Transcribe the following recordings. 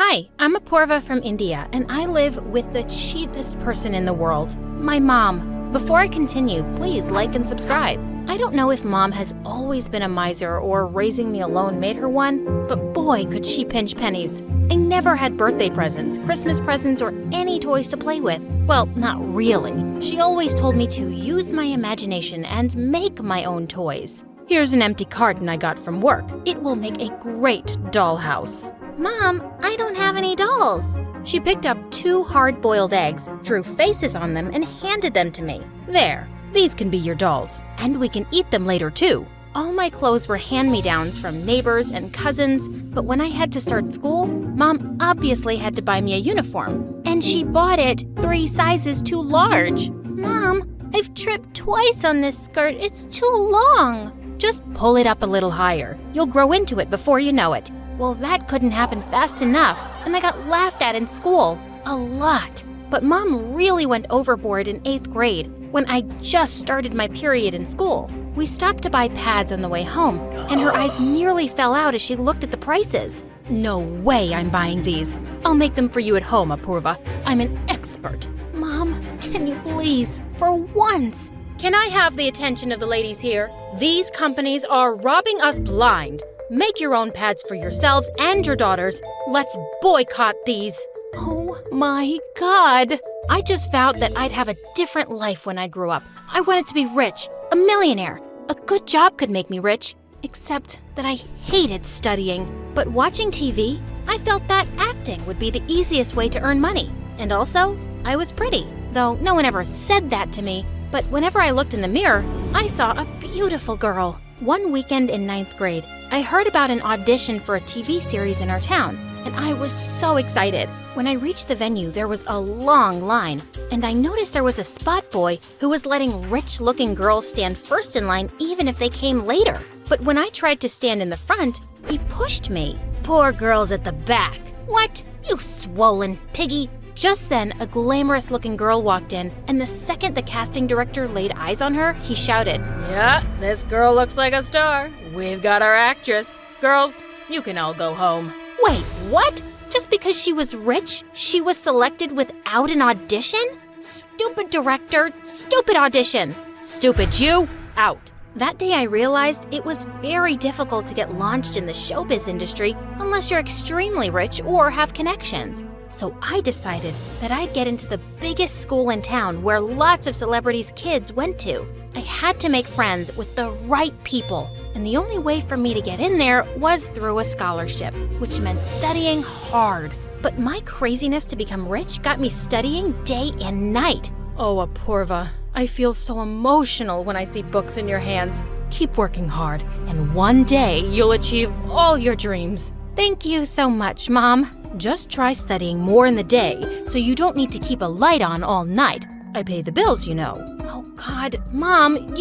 Hi, I'm Apurva from India, and I live with the cheapest person in the world, my mom. Before I continue, please like and subscribe. I don't know if mom has always been a miser or raising me alone made her one, but boy, could she pinch pennies. I never had birthday presents, Christmas presents, or any toys to play with. Well, not really. She always told me to use my imagination and make my own toys. Here's an empty carton I got from work. It will make a great dollhouse. Mom, I don't have any dolls. She picked up 2 hard-boiled eggs, drew faces on them, and handed them to me. There, these can be your dolls, and we can eat them later too. All my clothes were hand-me-downs from neighbors and cousins, but when I had to start school, Mom obviously had to buy me a uniform, and she bought it 3 sizes too large. Mom, I've tripped twice on this skirt. It's too long. Just pull it up a little higher. You'll grow into it before you know it. Well, that couldn't happen fast enough, and I got laughed at in school. A lot. But Mom really went overboard in 8th grade when I just started my period in school. We stopped to buy pads on the way home, and her eyes nearly fell out as she looked at the prices. No way I'm buying these. I'll make them for you at home, Apurva. I'm an expert. Mom, can you please, for once? Can I have the attention of the ladies here? These companies are robbing us blind. Make your own pads for yourselves and your daughters. Let's boycott these. Oh my God. I just vowed that I'd have a different life when I grew up. I wanted to be rich, a millionaire. A good job could make me rich, except that I hated studying. But watching TV, I felt that acting would be the easiest way to earn money. And also, I was pretty, though no one ever said that to me. But whenever I looked in the mirror, I saw a beautiful girl. One weekend in 9th grade, I heard about an audition for a TV series in our town, and I was so excited. When I reached the venue, there was a long line, and I noticed there was a spot boy who was letting rich-looking girls stand first in line even if they came later. But when I tried to stand in the front, he pushed me. Poor girls at the back. What? You swollen piggy. Just then, a glamorous-looking girl walked in, and the second the casting director laid eyes on her, he shouted, "Yeah, this girl looks like a star. We've got our actress. Girls, you can all go home." Wait, what? Just because she was rich, she was selected without an audition? Stupid director, stupid audition. Stupid you, out. That day I realized it was very difficult to get launched in the showbiz industry unless you're extremely rich or have connections. So I decided that I'd get into the biggest school in town where lots of celebrities' kids went to. I had to make friends with the right people, and the only way for me to get in there was through a scholarship, which meant studying hard. But my craziness to become rich got me studying day and night. Oh, Apurva, I feel so emotional when I see books in your hands. Keep working hard, and one day you'll achieve all your dreams. Thank you so much, Mom. Just try studying more in the day so you don't need to keep a light on all night. I pay the bills, you know. Oh God, Mom,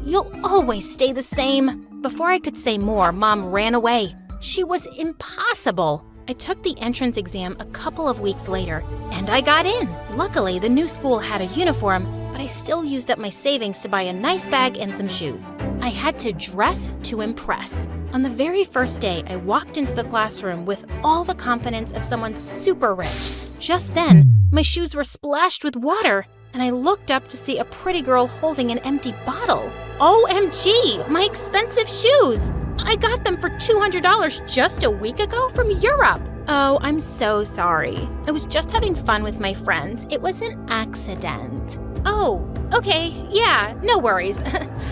you'll always stay the same. Before I could say more, Mom ran away. She was impossible. I took the entrance exam a couple of weeks later, and I got in. Luckily, the new school had a uniform, but I still used up my savings to buy a nice bag and some shoes. I had to dress to impress. On the very first day, I walked into the classroom with all the confidence of someone super rich. Just then, my shoes were splashed with water, and I looked up to see a pretty girl holding an empty bottle. OMG, my expensive shoes! I got them for $200 just a week ago from Europe. Oh, I'm so sorry. I was just having fun with my friends. It was an accident. Oh, okay, yeah, no worries.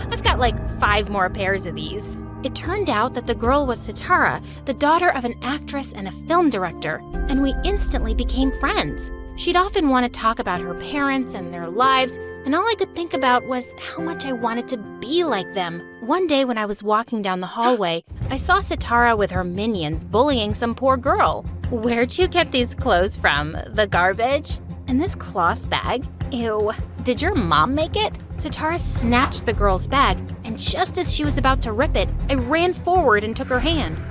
I've got like 5 more pairs of these. It turned out that the girl was Sitara, the daughter of an actress and a film director, and we instantly became friends. She'd often want to talk about her parents and their lives, and all I could think about was how much I wanted to be like them. One day when I was walking down the hallway, I saw Sitara with her minions bullying some poor girl. "Where'd you get these clothes from? The garbage? And this cloth bag? Ew, did your mom make it?" Sitara snatched the girl's bag, and just as she was about to rip it, I ran forward and took her hand.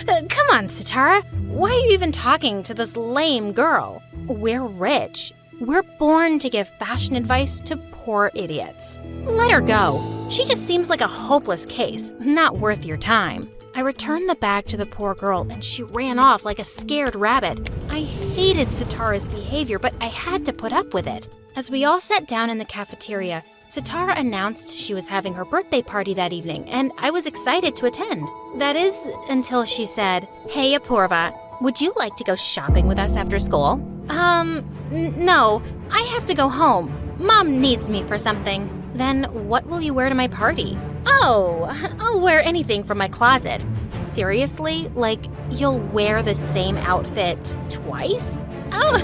Come on, Sitara. Why are you even talking to this lame girl? We're rich. We're born to give fashion advice to poor idiots. Let her go. She just seems like a hopeless case, not worth your time. I returned the bag to the poor girl and she ran off like a scared rabbit. I hated Sitara's behavior, but I had to put up with it. As we all sat down in the cafeteria, Sitara announced she was having her birthday party that evening, and I was excited to attend. That is, until she said, "Hey, Apurva, would you like to go shopping with us after school?" No, I have to go home. Mom needs me for something." "Then what will you wear to my party?" "Oh, I'll wear anything from my closet." "Seriously? Like, you'll wear the same outfit twice?" "Oh,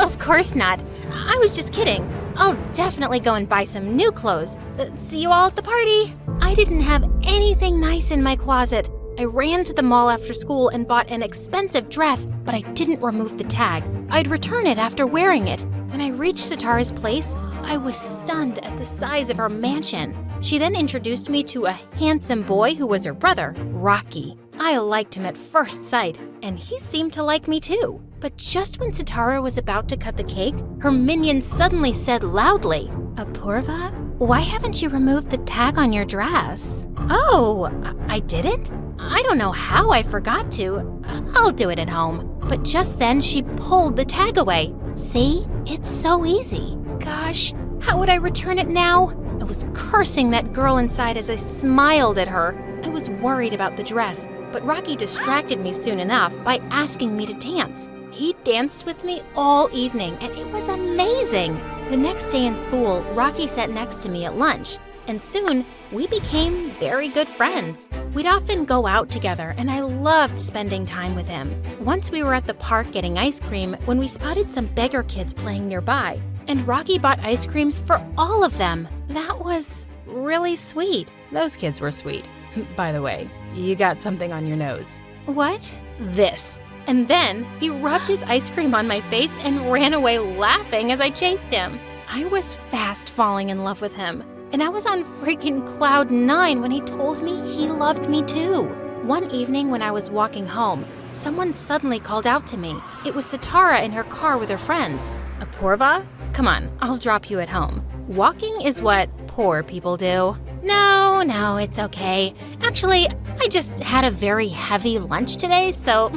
of course not. I was just kidding. I'll definitely go and buy some new clothes. See you all at the party." I didn't have anything nice in my closet. I ran to the mall after school and bought an expensive dress, but I didn't remove the tag. I'd return it after wearing it. When I reached Sitara's place, I was stunned at the size of her mansion. She then introduced me to a handsome boy who was her brother, Rocky. I liked him at first sight, and he seemed to like me too. But just when Sitara was about to cut the cake, her minion suddenly said loudly, "Apurva, why haven't you removed the tag on your dress?" "Oh, I didn't? I don't know how I forgot to. I'll do it at home." But just then she pulled the tag away. "See? It's so easy." Gosh, how would I return it now? I was cursing that girl inside as I smiled at her. I was worried about the dress, but Rocky distracted me soon enough by asking me to dance. He danced with me all evening, and it was amazing. The next day in school, Rocky sat next to me at lunch, and soon we became very good friends. We'd often go out together, and I loved spending time with him. Once we were at the park getting ice cream when we spotted some beggar kids playing nearby, and Rocky bought ice creams for all of them. That was really sweet. Those kids were sweet. By the way, you got something on your nose. What? This. And then he rubbed his ice cream on my face and ran away laughing as I chased him. I was fast falling in love with him. And I was on freaking cloud 9 when he told me he loved me too. One evening when I was walking home, someone suddenly called out to me. It was Sitara in her car with her friends. "Apurva, come on, I'll drop you at home. Walking is what poor people do." No, it's okay. Actually, I just had a very heavy lunch today, so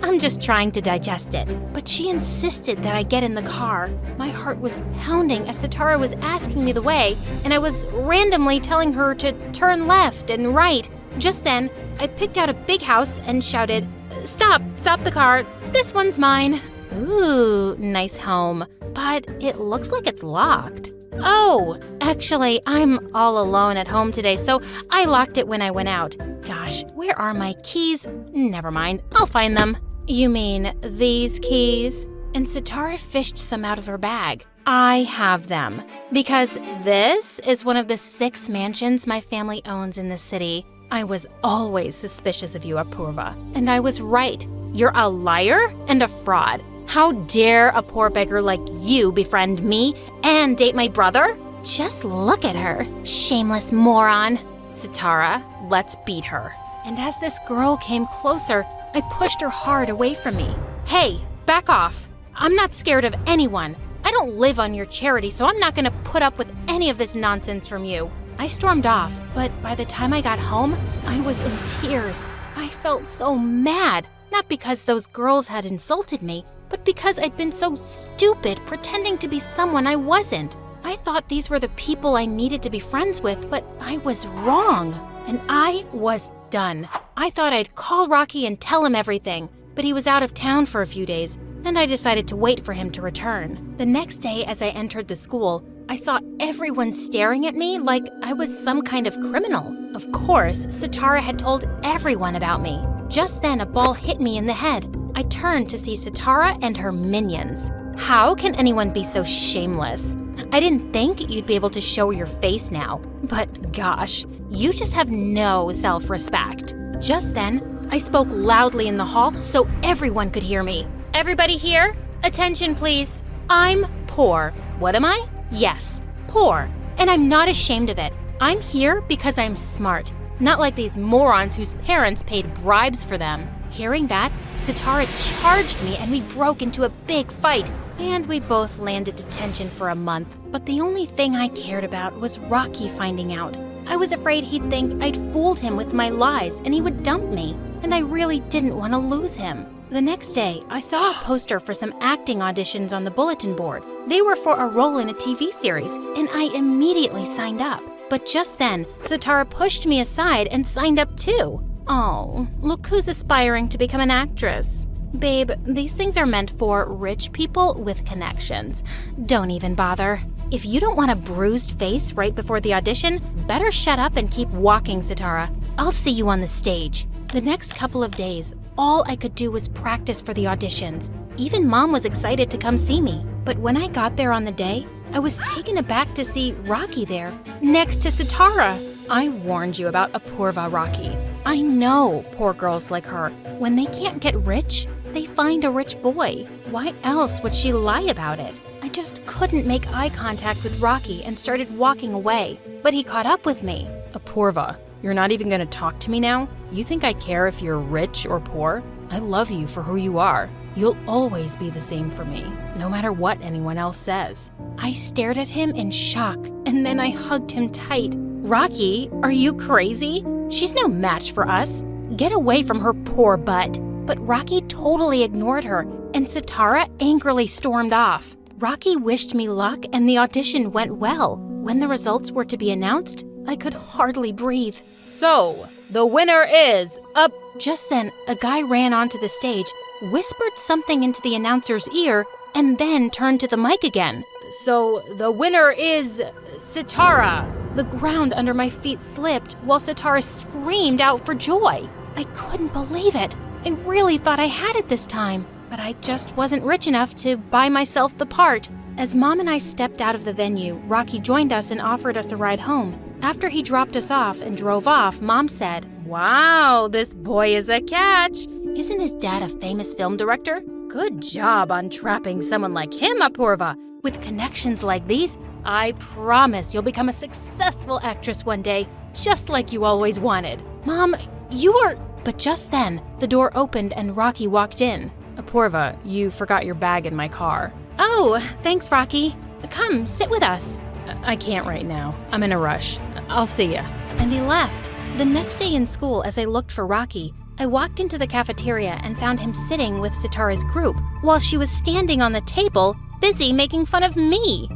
I'm just trying to digest it. But she insisted that I get in the car. My heart was pounding as Sitara was asking me the way, and I was randomly telling her to turn left and right. Just then, I picked out a big house and shouted, Stop the car. This one's mine." Ooh, nice home. But it looks like it's locked. "Oh, actually, I'm all alone at home today, so I locked it when I went out. Gosh, where are my keys? Never mind, I'll find them." "You mean these keys?" And Sitara fished some out of her bag. "I have them, because this is one of the 6 mansions my family owns in the city. I was always suspicious of you, Apurva, and I was right. You're a liar and a fraud. How dare a poor beggar like you befriend me and date my brother? Just look at her, shameless moron." "Sitara, let's beat her." And as this girl came closer, I pushed her hard away from me. "Hey, back off. I'm not scared of anyone. I don't live on your charity, so I'm not gonna put up with any of this nonsense from you." I stormed off, but by the time I got home, I was in tears. I felt so mad, not because those girls had insulted me, but because I'd been so stupid pretending to be someone I wasn't. I thought these were the people I needed to be friends with, but I was wrong. And I was done. I thought I'd call Rocky and tell him everything, but he was out of town for a few days, and I decided to wait for him to return. The next day, as I entered the school, I saw everyone staring at me like I was some kind of criminal. Of course, Sitara had told everyone about me. Just then, a ball hit me in the head. I turned to see Sitara and her minions. How can anyone be so shameless? I didn't think you'd be able to show your face now. But gosh, you just have no self-respect. Just then, I spoke loudly in the hall so everyone could hear me. "Everybody here? Attention, please. I'm poor. What am I? Yes, poor. And I'm not ashamed of it. I'm here because I'm smart, not like these morons whose parents paid bribes for them." Hearing that, Sitara charged me and we broke into a big fight. And we both landed detention for a month. But the only thing I cared about was Rocky finding out. I was afraid he'd think I'd fooled him with my lies and he would dump me, and I really didn't want to lose him. The next day, I saw a poster for some acting auditions on the bulletin board. They were for a role in a TV series, and I immediately signed up. But just then, Sitara pushed me aside and signed up too. Oh, look who's aspiring to become an actress. Babe, these things are meant for rich people with connections. Don't even bother. If you don't want a bruised face right before the audition, better shut up and keep walking, Sitara. I'll see you on the stage. The next couple of days, all I could do was practice for the auditions. Even Mom was excited to come see me. But when I got there on the day, I was taken aback to see Rocky there, next to Sitara. I warned you about Apurva, Rocky. I know poor girls like her. When they can't get rich, they find a rich boy. Why else would she lie about it? I just couldn't make eye contact with Rocky and started walking away. But he caught up with me. Apurva, you're not even going to talk to me now? You think I care if you're rich or poor? I love you for who you are. You'll always be the same for me, no matter what anyone else says. I stared at him in shock, and then I hugged him tight. Rocky, are you crazy? She's no match for us. Get away from her poor butt. But Rocky totally ignored her, and Sitara angrily stormed off. Rocky wished me luck, and the audition went well. When the results were to be announced, I could hardly breathe. So, the winner is up. Just then, a guy ran onto the stage, whispered something into the announcer's ear, and then turned to the mic again. So, the winner is Sitara. The ground under my feet slipped while Sitara screamed out for joy. I couldn't believe it. I really thought I had it this time, but I just wasn't rich enough to buy myself the part. As Mom and I stepped out of the venue, Rocky joined us and offered us a ride home. After he dropped us off and drove off, Mom said, "Wow, this boy is a catch. Isn't his dad a famous film director? Good job on trapping someone like him, Apurva. With connections like these, I promise you'll become a successful actress one day, just like you always wanted." Mom, you are... But just then, the door opened and Rocky walked in. Apurva, you forgot your bag in my car. Oh, thanks, Rocky. Come, sit with us. I can't right now. I'm in a rush. I'll see ya. And he left. The next day in school, as I looked for Rocky, I walked into the cafeteria and found him sitting with Sitara's group, while she was standing on the table, busy making fun of me.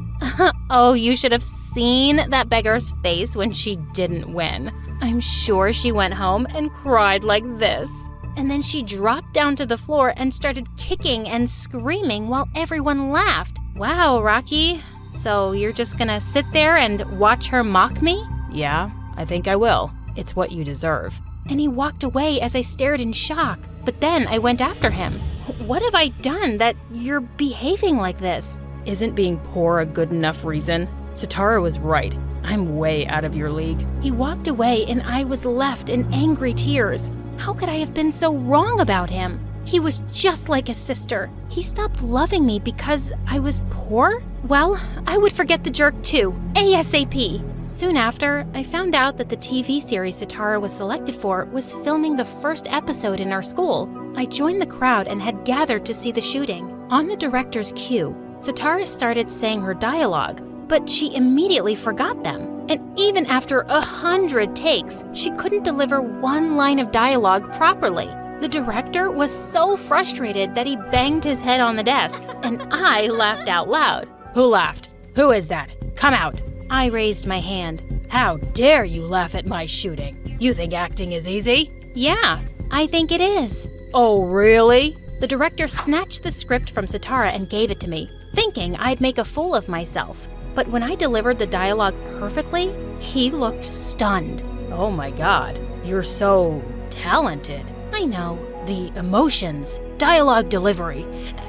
Oh, you should have seen that beggar's face when she didn't win. I'm sure she went home and cried like this. And then she dropped down to the floor and started kicking and screaming while everyone laughed. Wow, Rocky. So you're just gonna sit there and watch her mock me? Yeah, I think I will. It's what you deserve. And he walked away as I stared in shock. But then I went after him. What have I done that you're behaving like this? Isn't being poor a good enough reason? Sitara was right. I'm way out of your league. He walked away and I was left in angry tears. How could I have been so wrong about him? He was just like his sister. He stopped loving me because I was poor? Well, I would forget the jerk too, ASAP. Soon after, I found out that the TV series Sitara was selected for was filming the first episode in our school. I joined the crowd and had gathered to see the shooting. On the director's cue, Sitara started saying her dialogue, but she immediately forgot them. And even after 100 takes, she couldn't deliver one line of dialogue properly. The director was so frustrated that he banged his head on the desk, and I laughed out loud. Who laughed? Who is that? Come out. I raised my hand. How dare you laugh at my shooting? You think acting is easy? Yeah, I think it is. Oh, really? The director snatched the script from Sitara and gave it to me, thinking I'd make a fool of myself. But when I delivered the dialogue perfectly, he looked stunned. Oh my God, you're so talented. I know. The emotions, dialogue delivery,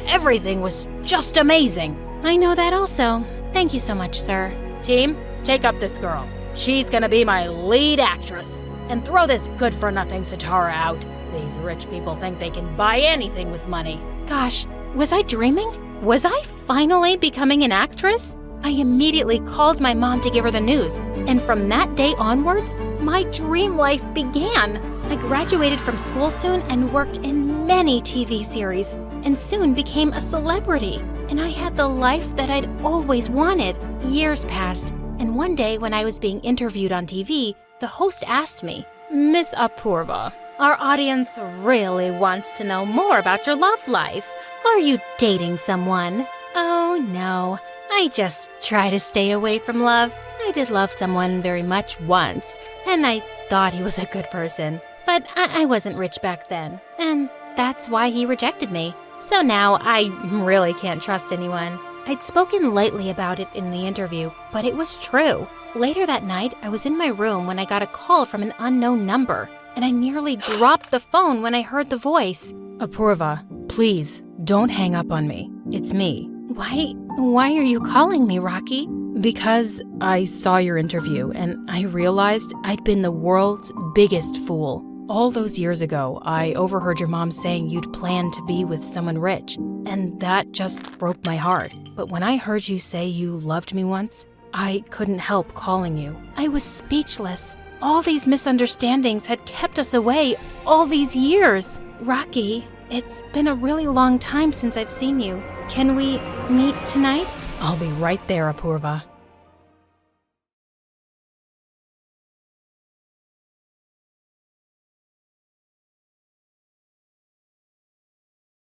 everything was just amazing. I know that also. Thank you so much, sir. Team, take up this girl. She's gonna be my lead actress. And throw this good-for-nothing Sitara out. These rich people think they can buy anything with money. Gosh, was I dreaming? Was I finally becoming an actress? I immediately called my mom to give her the news, and from that day onwards, my dream life began. I graduated from school soon and worked in many TV series, and soon became a celebrity. And I had the life that I'd always wanted. Years passed, And one day when I was being interviewed on TV, the host asked me, "Miss Apurva, our audience really wants to know more about your love life. Are you dating someone?" Oh no, I just try to stay away from love. I did love someone very much once, and I thought he was a good person. But I wasn't rich back then, and that's why he rejected me. So now I really can't trust anyone. I'd spoken lightly about it in the interview, but it was true. Later that night, I was in my room when I got a call from an unknown number, and I nearly dropped the phone when I heard the voice. Apurva, please, don't hang up on me. It's me. Why are you calling me, Rocky? Because I saw your interview and I realized I'd been the world's biggest fool. All those years ago, I overheard your mom saying you'd planned to be with someone rich, and that just broke my heart. But when I heard you say you loved me once, I couldn't help calling you. I was speechless. All these misunderstandings had kept us away all these years. Rocky, it's been a really long time since I've seen you. Can we meet tonight? I'll be right there, Apurva.